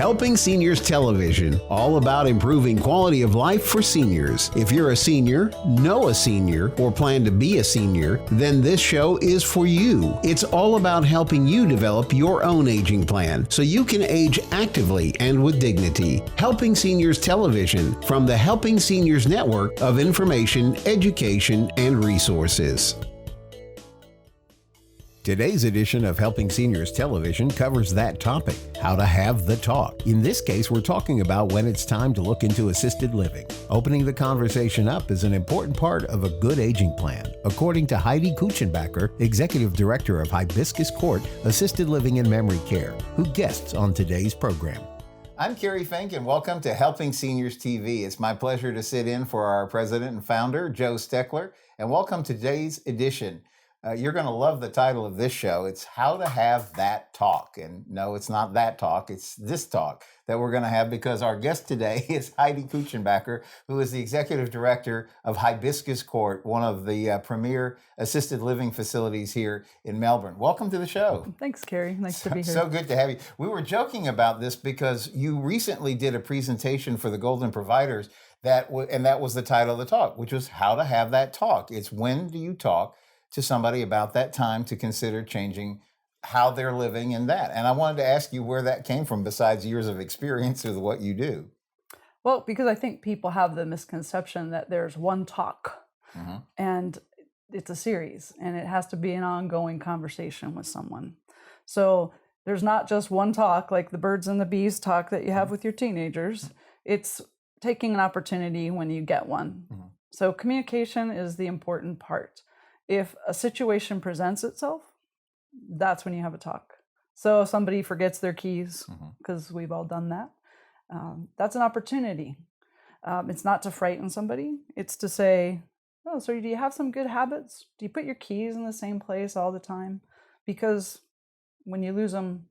Helping Seniors Television, all about improving quality of life for seniors. If you're a senior, know a senior, or plan to be a senior, then this show is for you. It's all about helping you develop your own aging plan so you can age actively and with dignity. Helping Seniors Television from the Helping Seniors Network of information, education, and resources. Today's edition of Helping Seniors Television covers that topic, how to have the talk. In this case, we're talking about when it's time to look into assisted living. Opening the conversation up is an important part of a good aging plan, according to Heidi Kuchenbacker, Executive Director of Hibiscus Court Assisted Living and Memory Care, who guests on today's program. I'm Kerry, Fink, and welcome to Helping Seniors TV. It's my pleasure to sit in for our president and founder, Joe Steckler, and welcome to today's edition. You're going to love the title of this show. It's How to Have That Talk. And no, it's not that talk. It's this talk that we're going to have because our guest today is Heidi Kuchenbacker, who is the Executive Director of Hibiscus Court, one of the premier assisted living facilities here in Melbourne. Welcome to the show. Thanks, Kerry. Nice to be here. So good to have you. We were joking about this because you recently did a presentation for the Golden Providers and that was the title of the talk, which was How to Have That Talk. It's when do you talk to somebody about that time to consider changing how they're living and that. And I wanted to ask you where that came from besides years of experience with what you do. Well, because I think people have the misconception that there's one talk and it's a series and it has to be an ongoing conversation with someone. So there's not just one talk like the birds and the bees talk that you have with your teenagers. It's taking an opportunity when you get one. So communication is the important part. If a situation presents itself, that's when you have a talk. So if somebody forgets their keys, because we've all done that, that's an opportunity. It's not to frighten somebody. It's to say, oh, so do you have some good habits? Do you put your keys in the same place all the time? Because when you lose them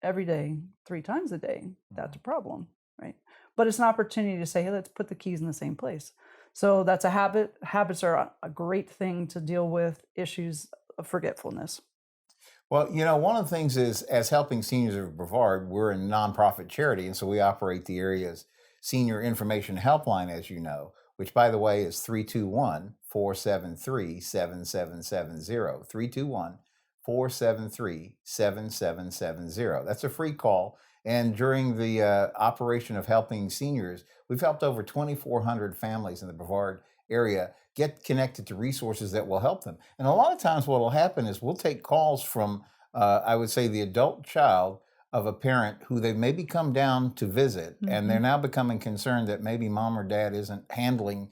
every day, 3 times a day, that's a problem, right? But it's an opportunity to say, hey, let's put the keys in the same place. So that's a habit. Habits are a great thing to deal with issues of forgetfulness. Well, you know, one of the things is, as Helping Seniors of Brevard, we're a nonprofit charity, and so we operate the area's senior information helpline, as you know, which, by the way, is 321-473-7770, 321-473-7770. That's a free call. And during the operation of Helping Seniors, we've helped over 2,400 families in the Brevard area get connected to resources that will help them. And a lot of times what will happen is we'll take calls from, I would say, the adult child of a parent who they've maybe come down to visit, and they're now becoming concerned that maybe mom or dad isn't handling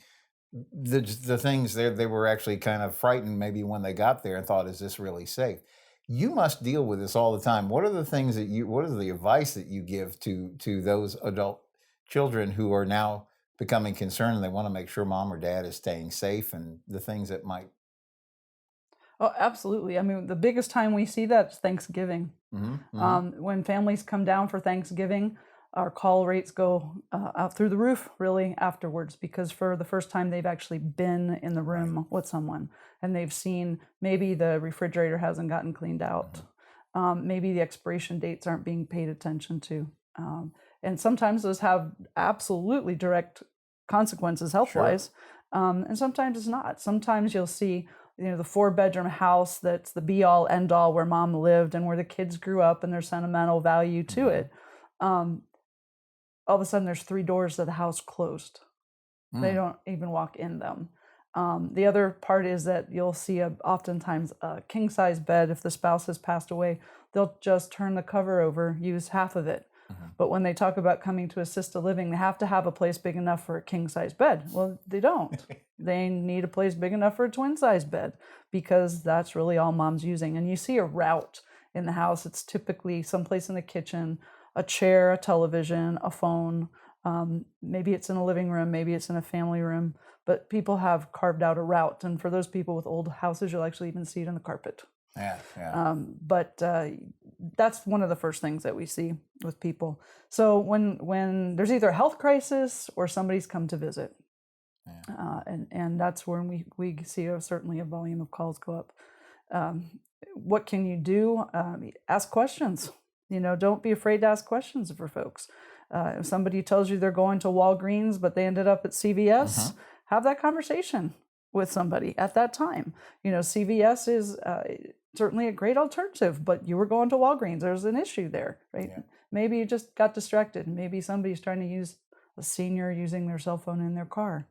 the things they were actually kind of frightened maybe when they got there and thought, is this really safe? You must deal with this all the time. What are the things what is the advice that you give to those adult children who are now becoming concerned and they want to make sure mom or dad is staying safe and the things that might? Oh, absolutely. I mean, the biggest time we see that is Thanksgiving. When families come down for Thanksgiving, our call rates go out through the roof really afterwards, because for the first time they've actually been in the room with someone and they've seen maybe the refrigerator hasn't gotten cleaned out. Maybe the expiration dates aren't being paid attention to. And sometimes those have absolutely direct consequences health-wise. And sometimes it's not. Sometimes you'll see, the 4-bedroom house that's the be-all, end-all where mom lived and where the kids grew up and there's sentimental value to it. All of a sudden there's 3 doors to the house closed. They don't even walk in them. The other part is that you'll see oftentimes a king-size bed. If the spouse has passed away, they'll just turn the cover over, use half of it. But when they talk about coming to assisted living, they have to have a place big enough for a king-size bed. Well, they don't. They need a place big enough for a twin-size bed because that's really all mom's using. And you see a route in the house. It's typically someplace in the kitchen, a chair, a television, a phone. Maybe it's in a living room, maybe it's in a family room. But people have carved out a route. And for those people with old houses, you'll actually even see it in the carpet. But that's one of the first things that we see with people. So when there's either a health crisis or somebody's come to visit, and that's when we see certainly a volume of calls go up. What can you do? Ask questions. Don't be afraid to ask questions for folks. If somebody tells you they're going to Walgreens, but they ended up at CVS, have that conversation with somebody at that time. CVS is certainly a great alternative, but you were going to Walgreens. There's an issue there, right? Yeah. Maybe you just got distracted. Maybe somebody's trying to use a senior using their cell phone in their car.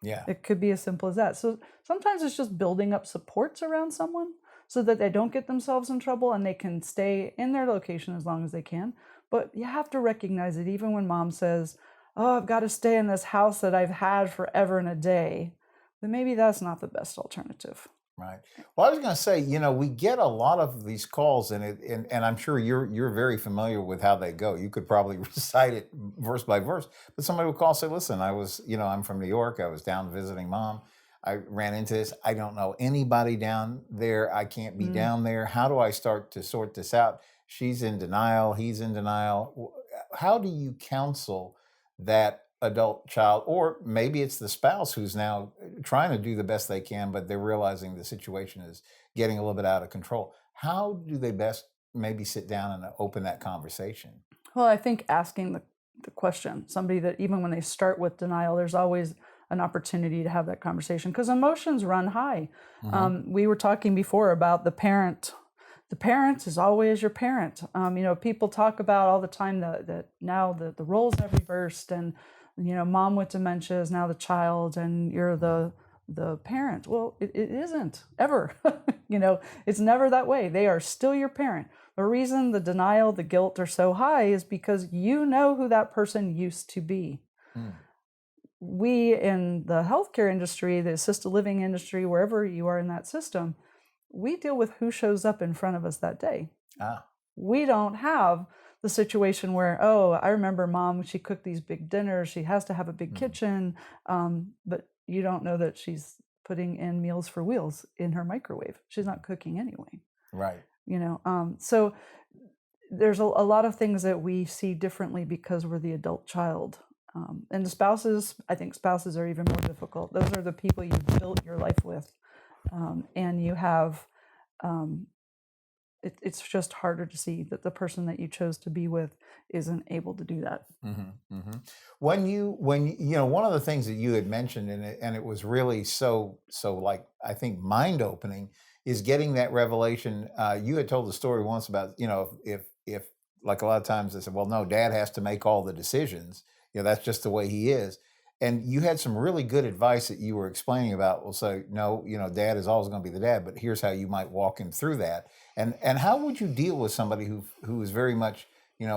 Yeah. It could be as simple as that. So sometimes it's just building up supports around someone so that they don't get themselves in trouble and they can stay in their location as long as they can. But you have to recognize it even when mom says, oh, I've got to stay in this house that I've had forever and a day, then maybe that's not the best alternative. Right. Well, I was going to say, we get a lot of these calls, and I'm sure you're very familiar with how they go. You could probably recite it verse by verse. But somebody would call and say, listen, I'm from New York. I was down visiting mom. I ran into this. I don't know anybody down there. I can't be down there. How do I start to sort this out? She's in denial. He's in denial. How do you counsel that adult child, or maybe it's the spouse who's now trying to do the best they can, but they're realizing the situation is getting a little bit out of control? How do they best maybe sit down and open that conversation? Well, I think asking the question, somebody that even when they start with denial, there's always an opportunity to have that conversation because emotions run high. We were talking before about the parent. The parent is always your parent. People talk about all the time that now the roles have reversed, and mom with dementia is now the child and you're the parent. Well, it isn't ever. It's never that way. They are still your parent. The reason the denial, the guilt are so high is because you know who that person used to be. We in the healthcare industry, the assisted living industry, wherever you are in that system, we deal with who shows up in front of us that day. We don't have the situation where, oh, I remember mom, she cooked these big dinners. She has to have a big kitchen. But you don't know that she's putting in Meals for Wheels in her microwave. She's not cooking anyway. Right. So there's a lot of things that we see differently because we're the adult child. And the spouses, I think spouses are even more difficult. Those are the people you've built your life with. And you have, it's just harder to see that the person that you chose to be with isn't able to do that. When one of the things that you had mentioned, and it was really so like, I think mind opening, is getting that revelation. You had told the story once about, if like a lot of times they said, well, no, dad has to make all the decisions. That's just the way he is. And you had some really good advice that you were explaining about. Well, so no, dad is always going to be the dad, but here's how you might walk him through that. And how would you deal with somebody who is very much,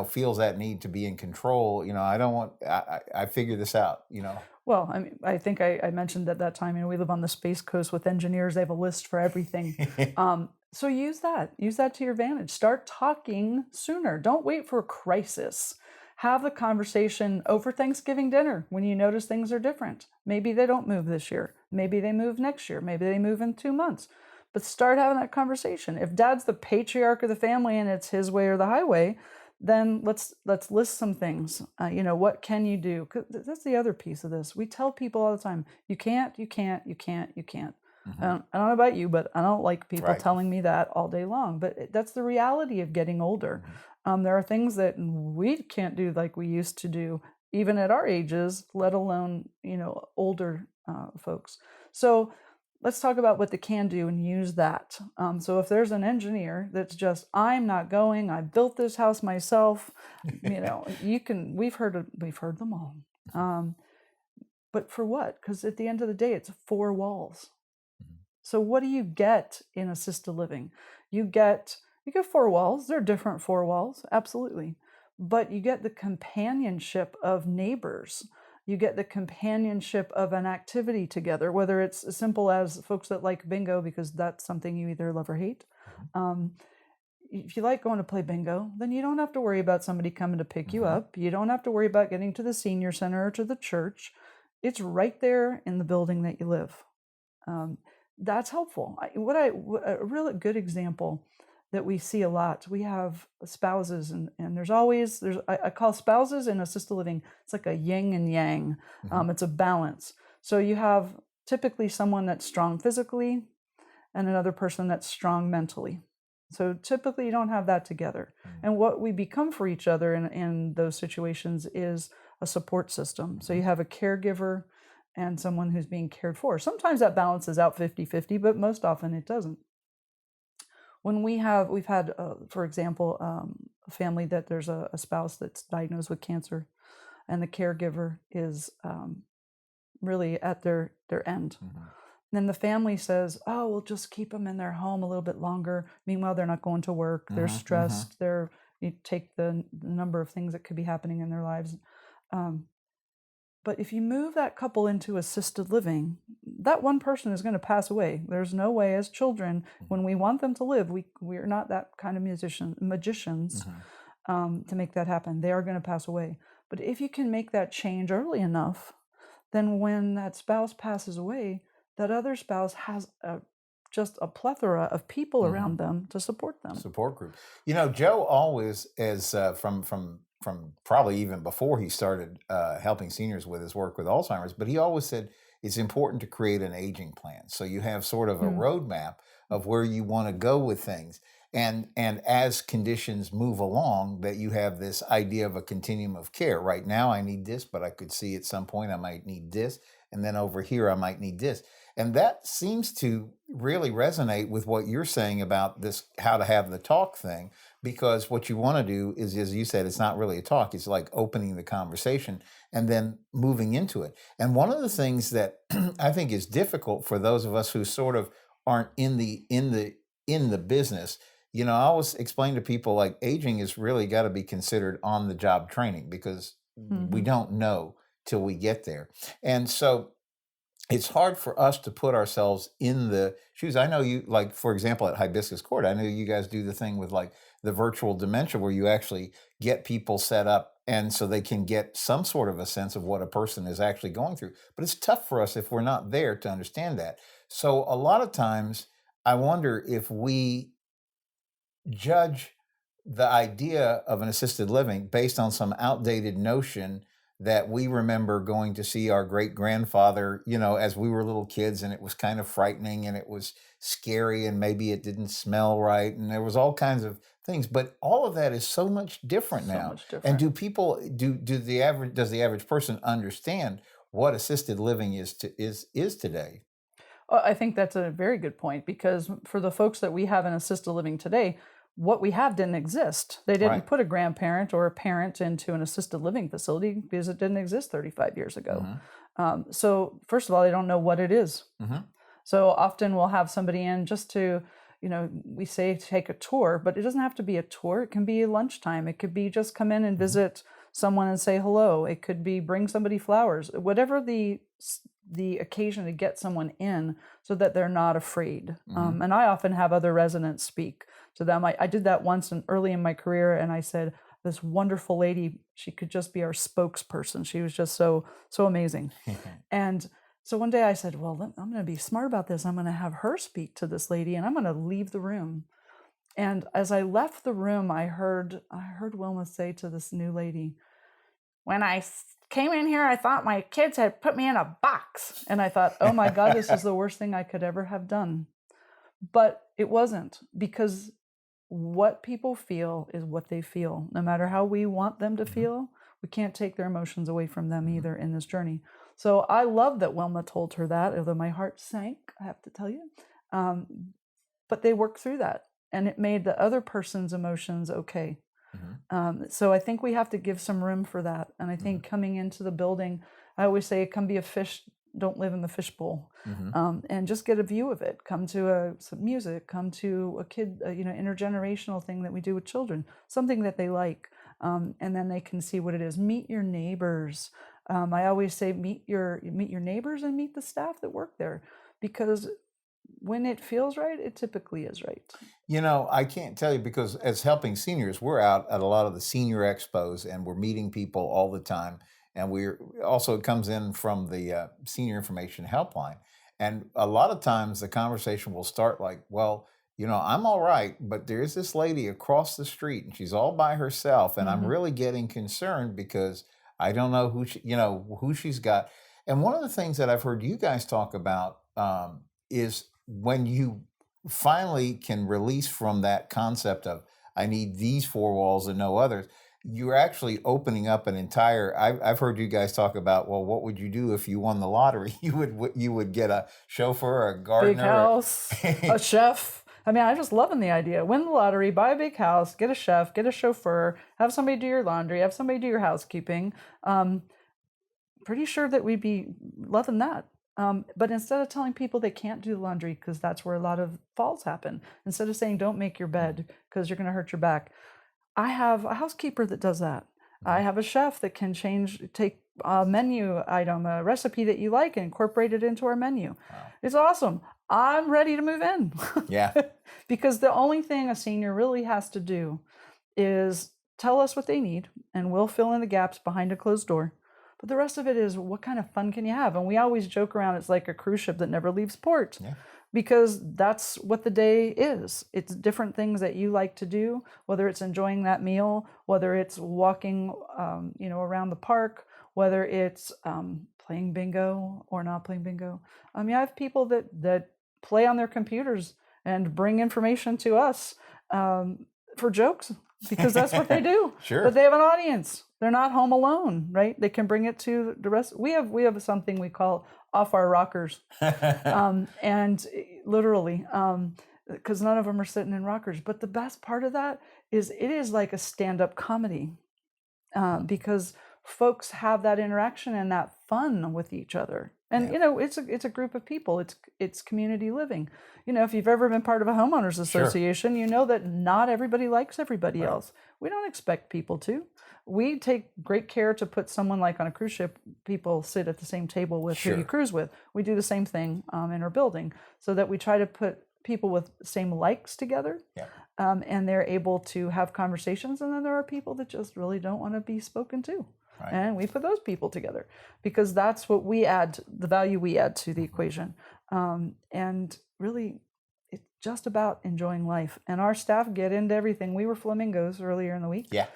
feels that need to be in control? I figure this out, Well, I think I mentioned at that time, we live on the Space Coast with engineers. They have a list for everything. So use that to your advantage. Start talking sooner. Don't wait for a crisis. Have the conversation over Thanksgiving dinner when you notice things are different. Maybe they don't move this year. Maybe they move next year. Maybe they move in 2 months. But start having that conversation. If dad's the patriarch of the family and it's his way or the highway, then let's list some things. What can you do? 'Cause that's the other piece of this. We tell people all the time, you can't. I don't know about you, but I don't like people telling me that all day long. But that's the reality of getting older. There are things that we can't do like we used to do, even at our ages, let alone, older folks. So let's talk about what they can do and use that. So if there's an engineer that's just, I'm not going, I built this house myself, we've heard them all. But for what? Because at the end of the day, it's 4 walls. So what do you get in assisted living? You get 4 walls. They're different 4 walls, absolutely. But you get the companionship of neighbors. You get the companionship of an activity together, whether it's as simple as folks that like bingo, because that's something you either love or hate. If you like going to play bingo, then you don't have to worry about somebody coming to pick you up. You don't have to worry about getting to the senior center or to the church. It's right there in the building that you live. That's helpful. A really good example that we see a lot. We have spouses, and I call spouses in assisted living, it's like a yin and yang. It's a balance. So you have typically someone that's strong physically and another person that's strong mentally. So typically you don't have that together. And what we become for each other in those situations is a support system. So you have a caregiver and someone who's being cared for. Sometimes that balances out 50-50, but most often it doesn't. When we've had, for example, a family that there's a spouse that's diagnosed with cancer, and the caregiver is really at their end. Then the family says, "Oh, we'll just keep them in their home a little bit longer." Meanwhile, they're not going to work. They're stressed. You take the number of things that could be happening in their lives. But if you move that couple into assisted living, that one person is going to pass away. There's no way, as children, when we want them to live, we're not that kind of magicians to make that happen. They are going to pass away. But if you can make that change early enough, then when that spouse passes away, that other spouse has just a plethora of people around them to support them. Support group. Joe always, as from probably even before he started helping seniors with his work with Alzheimer's, but he always said it's important to create an aging plan. So you have sort of a roadmap of where you want to go with things. And as conditions move along, that you have this idea of a continuum of care. Right now I need this, but I could see at some point I might need this. And then over here I might need this. And that seems to really resonate with what you're saying about this, how to have the talk thing, because what you want to do is, as you said, it's not really a talk. It's like opening the conversation and then moving into it. And one of the things that I think is difficult for those of us who sort of aren't in the business, I always explain to people, like, aging is really got to be considered on the job training, because we don't know till we get there. And so it's hard for us to put ourselves in the shoes. I know you, like, for example, at Hibiscus Court, I know you guys do the thing with like the virtual dementia where you actually get people set up and so they can get some sort of a sense of what a person is actually going through. But it's tough for us if we're not there to understand that. So a lot of times I wonder if we judge the idea of an assisted living based on some outdated notion that we remember going to see our great grandfather, as we were little kids, and it was kind of frightening and it was scary and maybe it didn't smell right and there was all kinds of things. But all of that is so much different now. Much different. And does the average person understand what assisted living is today? I think that's a very good point, because for the folks that we have in assisted living today, what we have didn't exist. They didn't put a grandparent or a parent into an assisted living facility because it didn't exist 35 years ago. So first of all, they don't know what it is. So often we'll have somebody in just to, we say take a tour, but it doesn't have to be a tour. It can be lunchtime. It could be just come in and visit someone and say hello. It could be bring somebody flowers, whatever the occasion to get someone in so that they're not afraid. And I often have other residents speak to them. I did that once early in my career, and I said, this wonderful lady, she could just be our spokesperson. She was just so amazing. And so one day I said, well, I'm going to be smart about this. I'm going to have her speak to this lady, and I'm going to leave the room. And as I left the room, I heard Wilma say to this new lady, when I came in here, I thought my kids had put me in a box. And I thought, oh my God, this is the worst thing I could ever have done. But it wasn't, because what people feel is what they feel. No matter how we want them to feel, we can't take their emotions away from them either in this journey. So I love that Wilma told her that, although my heart sank, I have to tell you. But they worked through that, and it made the other person's emotions okay. So I think we have to give some room for that. And I think coming into the building, I always say, come be a fish, don't live in the fishbowl, and just get a view of it. Come to some music, come to a kid, intergenerational thing that we do with children, something that they like. And then they can see what it is. Meet your neighbors. I always say, meet your neighbors and meet the staff that work there, because when it feels right, it typically is right. I can't tell you, because as helping seniors, we're out at a lot of the senior expos and we're meeting people all the time. And we're also, it comes in from the Senior Information Helpline. And a lot of times the conversation will start like, well, I'm all right, but there's this lady across the street and she's all by herself. And I'm really getting concerned because I don't know who she's got. And one of the things that I've heard you guys talk about is when you finally can release from that concept of I need these four walls and no others, you're actually opening up an entire. I've heard you guys talk about, well, what would you do if you won the lottery? You would get a chauffeur, a gardener, big house, a chef. I mean, I'm just loving the idea. Win the lottery, buy a big house, get a chef, get a chauffeur, have somebody do your laundry, have somebody do your housekeeping. Pretty sure that we'd be loving that. But instead of telling people they can't do the laundry because that's where a lot of falls happen, instead of saying don't make your bed because you're going to hurt your back, I have a housekeeper that does that. I have a chef that can take a menu item, a recipe that you like, and incorporate it into our menu. Wow. It's awesome. I'm ready to move in. Yeah. Because the only thing a senior really has to do is tell us what they need, and we'll fill in the gaps behind a closed door. But the rest of it is, what kind of fun can you have? And we always joke around, it's like a cruise ship that never leaves port. Yeah. Because that's what the day is. It's different things that you like to do, whether it's enjoying that meal, whether it's walking, around the park, whether it's playing bingo or not playing bingo. I mean, I have people that play on their computers and bring information to us for jokes, because that's what they do. Sure. But they have an audience. They're not home alone, right? They can bring it to the rest. We have something we call off our rockers, and literally, because none of them are sitting in rockers. But the best part of that is it is like a stand-up comedy, because folks have that interaction and that fun with each other. And it's a group of people. It's community living. If you've ever been part of a homeowners association, sure, you know that not everybody likes everybody right. else. We don't expect people to. We take great care to put someone, like on a cruise ship, people sit at the same table with sure. who you cruise with. We do the same thing in our building, so that we try to put people with same likes together, yeah. And they're able to have conversations. And then there are people that just really don't want to be spoken to. Right. And we put those people together because that's what we add, the value we add to the equation. And really, it's just about enjoying life. And our staff get into everything. We were flamingos earlier in the week. Yeah.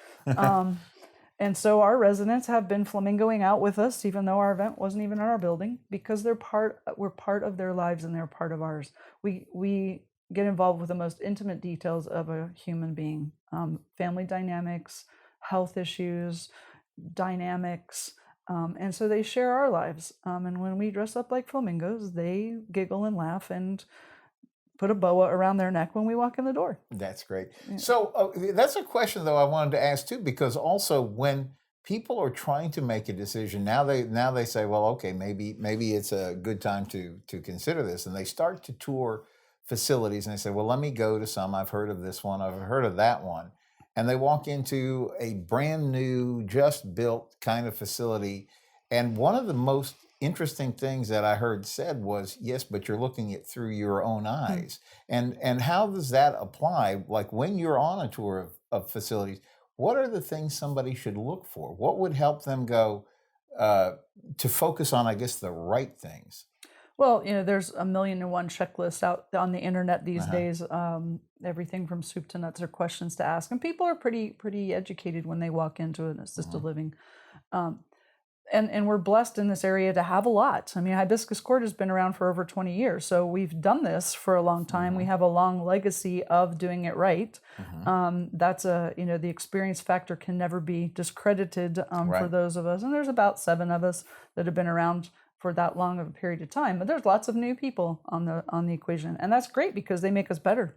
And so our residents have been flamingoing out with us, even though our event wasn't even in our building, because we're part of their lives and they're part of ours. We get involved with the most intimate details of a human being, family dynamics, health issues, dynamics, and so they share our lives. And when we dress up like flamingos, they giggle and laugh and put a boa around their neck when we walk in the door. That's great. Yeah. So that's a question, though, I wanted to ask too, because also when people are trying to make a decision, now they say, well, okay, maybe it's a good time to consider this, and they start to tour facilities, and they say, well, let me go to some. I've heard of this one. I've heard of that one. And they walk into a brand new, just built kind of facility. And one of the most interesting things that I heard said was, yes, but you're looking at through your own eyes. Mm-hmm. And how does that apply? Like when you're on a tour of facilities, what are the things somebody should look for? What would help them go to focus on, I guess, the right things? Well, there's 1,000,001 checklists out on the internet these days. Everything from soup to nuts are questions to ask, and people are pretty educated when they walk into an assisted living. And we're blessed in this area to have a lot. I mean, Hibiscus Court has been around for over 20 years, so we've done this for a long time. We have a long legacy of doing it right. That's the experience factor can never be discredited right. for those of us. And there's about 7 of us that have been around for that long of a period of time. But there's lots of new people on the equation, and that's great because they make us better.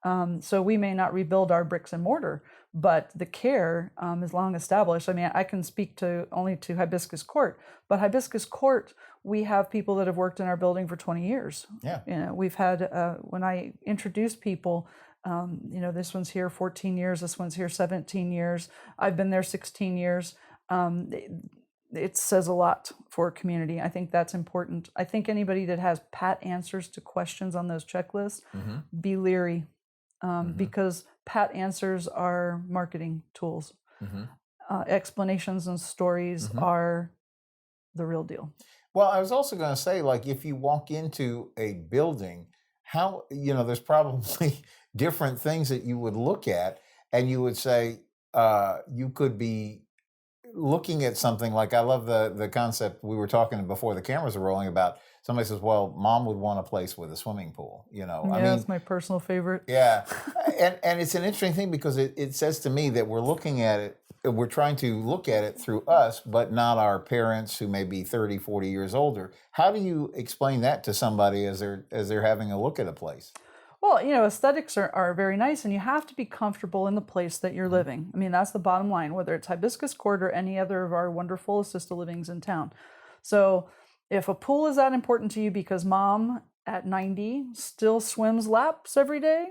Yeah. So we may not rebuild our bricks and mortar, but the care is long established. I mean, I can speak only to Hibiscus Court, but Hibiscus Court, we have people that have worked in our building for 20 years. Yeah. We've had, when I introduce people, this one's here 14 years, this one's here 17 years. I've been there 16 years. It says a lot for a community. I think that's important. I think anybody that has pat answers to questions on those checklists, be leery, because pat answers are marketing tools. Explanations and stories are the real deal. Well, I was also going to say, like, if you walk into a building, there's probably different things that you would look at, and you would say, you could be looking at something like, I love the concept we were talking before the cameras were rolling about. Somebody says, well, mom would want a place with a swimming pool, you know. Yeah, I mean, it's my personal favorite. yeah. And it's an interesting thing because it says to me that we're looking at it, we're trying to look at it through us, but not our parents who may be 30, 40 years older. How do you explain that to somebody as they're having a look at a place? Well, aesthetics are very nice, and you have to be comfortable in the place that you're living. I mean, that's the bottom line, whether it's Hibiscus Court or any other of our wonderful assisted livings in town. So if a pool is that important to you because mom at 90 still swims laps every day,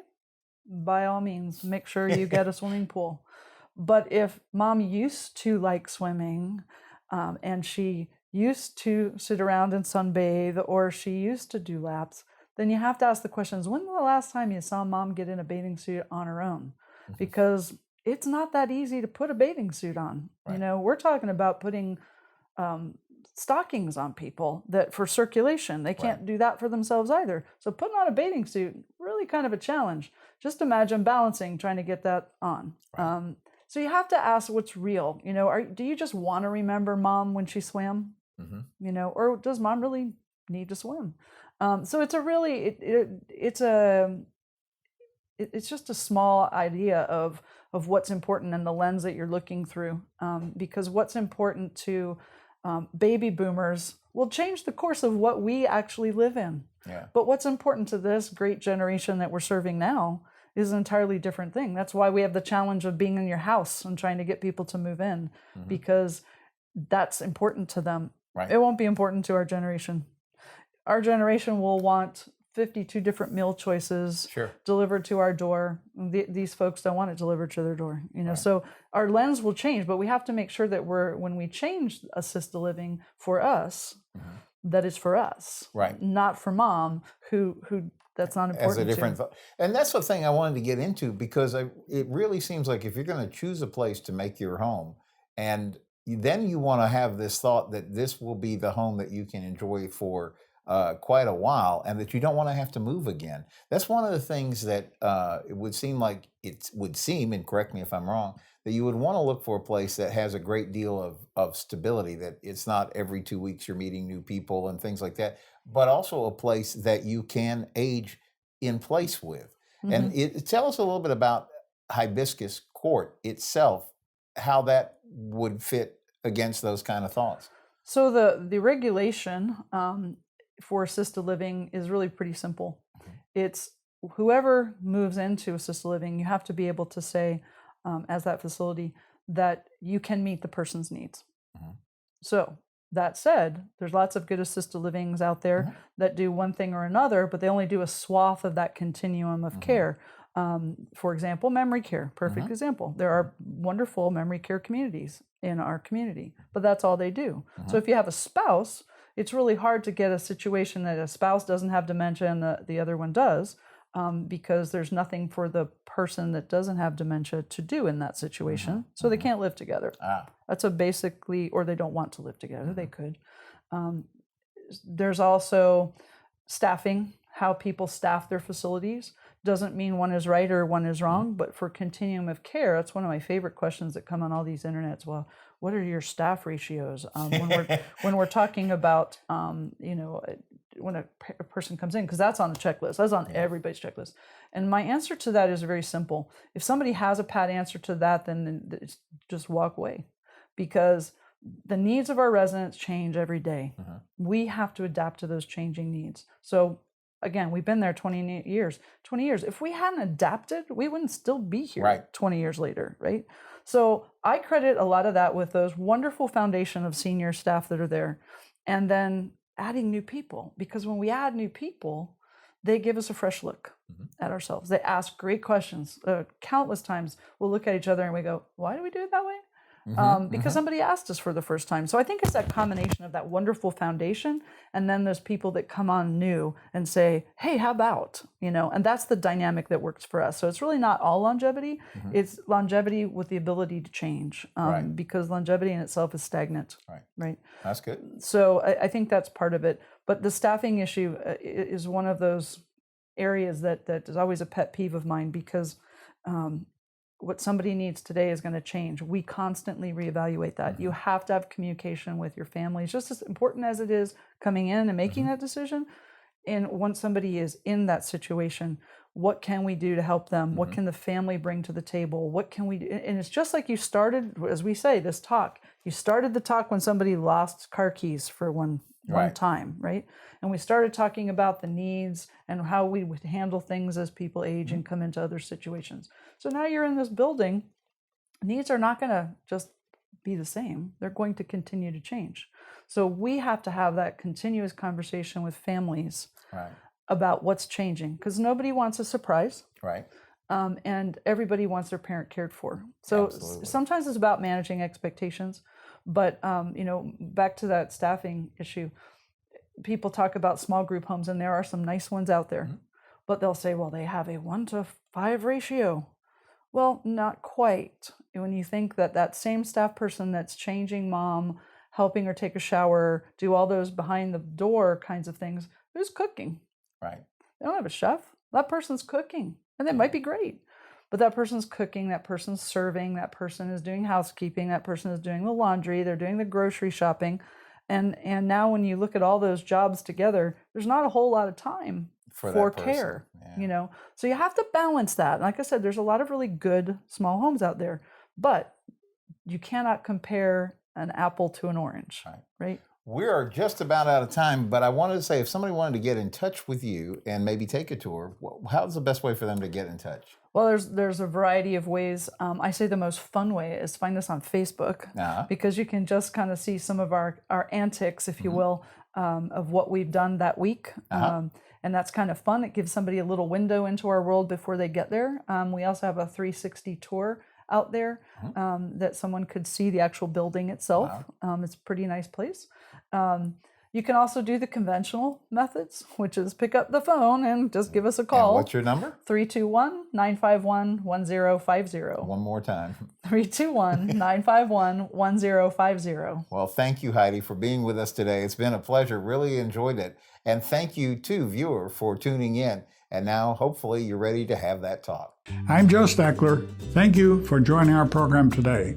by all means, make sure you get a swimming pool. But if mom used to like swimming, and she used to sit around and sunbathe, or she used to do laps, then you have to ask the questions, when was the last time you saw mom get in a bathing suit on her own? Because it's not that easy to put a bathing suit on. Right. We're talking about putting stockings on people that for circulation. They can't do that for themselves either. So putting on a bathing suit, really kind of a challenge. Just imagine balancing, trying to get that on. Right. So you have to ask what's real. Do you just want to remember mom when she swam? Or does mom really need to swim? So it's a really it's just a small idea of what's important and the lens that you're looking through, because what's important to baby boomers will change the course of what we actually live in. Yeah. But what's important to this great generation that we're serving now is an entirely different thing. That's why we have the challenge of being in your house and trying to get people to move in, because that's important to them. Right. It won't be important to our generation. Our generation will want 52 different meal choices delivered to our door. These folks don't want it delivered to their door, So our lens will change, but we have to make sure that when we change assisted living for us, that it's for us, right? Not for mom, who that's not important. As a different thought. And that's the thing I wanted to get into, because it really seems like if you're going to choose a place to make your home, and then you want to have this thought that this will be the home that you can enjoy for quite a while, and that you don't want to have to move again. That's one of the things that it would seem, and correct me if I'm wrong, that you would want to look for a place that has a great deal of stability, that it's not every 2 weeks you're meeting new people and things like that, but also a place that you can age in place with. And tell us a little bit about Hibiscus Court itself, how that would fit against those kind of thoughts. So the regulation for assisted living is really pretty simple. It's whoever moves into assisted living, you have to be able to say, as that facility, that you can meet the person's needs. So that said, there's lots of good assisted livings out there that do one thing or another, but they only do a swath of that continuum of care. For example, memory care, perfect example. There are wonderful memory care communities in our community, but that's all they do. So if you have a spouse, it's really hard to get a situation that a spouse doesn't have dementia and the other one does, because there's nothing for the person that doesn't have dementia to do in that situation. So they can't live together. That's or they don't want to live together. They could. There's also staffing, how people staff their facilities. Doesn't mean one is right or one is wrong, but for continuum of care, that's one of my favorite questions that come on all these internets. Well, what are your staff ratios? When we're talking about, when a person comes in, because that's on the checklist. That's on everybody's checklist. And my answer to that is very simple. If somebody has a pat answer to that, then it's just walk away, because the needs of our residents change every day. We have to adapt to those changing needs. So again, we've been there 20 years. If we hadn't adapted, we wouldn't still be here 20 years later, right? So I credit a lot of that with those wonderful foundation of senior staff that are there, and then adding new people, because when we add new people, they give us a fresh look at ourselves. They ask great questions. Countless times we'll look at each other and we go, why do we do it that way? Because somebody asked us for the first time. So I think it's that combination of that wonderful foundation, and then there's people that come on new and say, hey, how about, and that's the dynamic that works for us. So it's really not all longevity. It's longevity with the ability to change, because longevity in itself is stagnant. Right. That's good. So I think that's part of it. But the staffing issue is one of those areas that is always a pet peeve of mine, because what somebody needs today is going to change. We constantly reevaluate that. You have to have communication with your family. It's just as important as it is coming in and making that decision. And once somebody is in that situation, what can we do to help them? What can the family bring to the table? What can we do? And it's just like you started, as we say, this talk. You started the talk when somebody lost car keys for one time, right? And we started talking about the needs and how we would handle things as people age and come into other situations. So now you're in this building, needs are not going to just be the same. They're going to continue to change. So we have to have that continuous conversation with families about what's changing, because nobody wants a surprise. Right. And everybody wants their parent cared for. So sometimes it's about managing expectations. But, back to that staffing issue, people talk about small group homes, and there are some nice ones out there. But they'll say, well, they have a 1-to-5 ratio. Well, not quite. When you think that same staff person that's changing mom, helping her take a shower, do all those behind the door kinds of things, who's cooking? Right. They don't have a chef. That person's cooking, and they might be great. But that person's cooking, that person's serving, that person is doing housekeeping, that person is doing the laundry, they're doing the grocery shopping. And now when you look at all those jobs together, there's not a whole lot of time for care, So you have to balance that. Like I said, there's a lot of really good small homes out there, but you cannot compare an apple to an orange, right? We are just about out of time, but I wanted to say, if somebody wanted to get in touch with you and maybe take a tour, how's the best way for them to get in touch? Well, there's a variety of ways. I say the most fun way is find us on Facebook, because you can just kind of see some of our antics, if you will, of what we've done that week. And that's kind of fun. It gives somebody a little window into our world before they get there. We also have a 360 tour out there that someone could see the actual building itself. It's a pretty nice place. You can also do the conventional methods, which is pick up the phone and just give us a call. And what's your number? 321-951-1050. One more time. 321-951-1050. Well, thank you, Heidi, for being with us today. It's been a pleasure. Really enjoyed it. And thank you, too, viewer, for tuning in. And now, hopefully, you're ready to have that talk. I'm Joe Steckler. Thank you for joining our program today.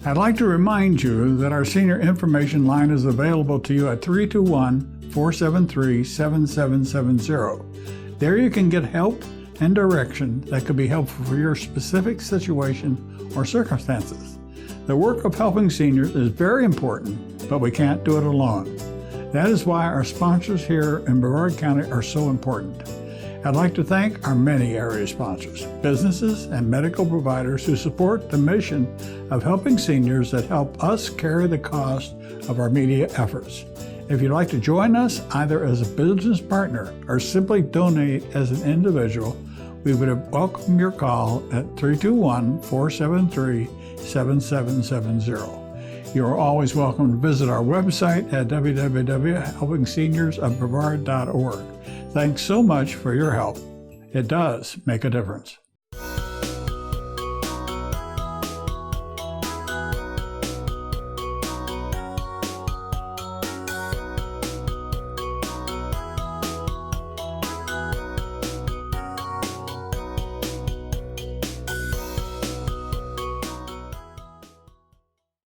I'd like to remind you that our senior information line is available to you at 321-473-7770. There you can get help and direction that could be helpful for your specific situation or circumstances. The work of helping seniors is very important, but we can't do it alone. That is why our sponsors here in Brevard County are so important. I'd like to thank our many area sponsors, businesses and medical providers who support the mission of helping seniors that help us carry the cost of our media efforts. If you'd like to join us either as a business partner or simply donate as an individual, we would welcome your call at 321-473-7770. You are always welcome to visit our website at www.helpingseniorsofbrevard.org. Thanks so much for your help. It does make a difference.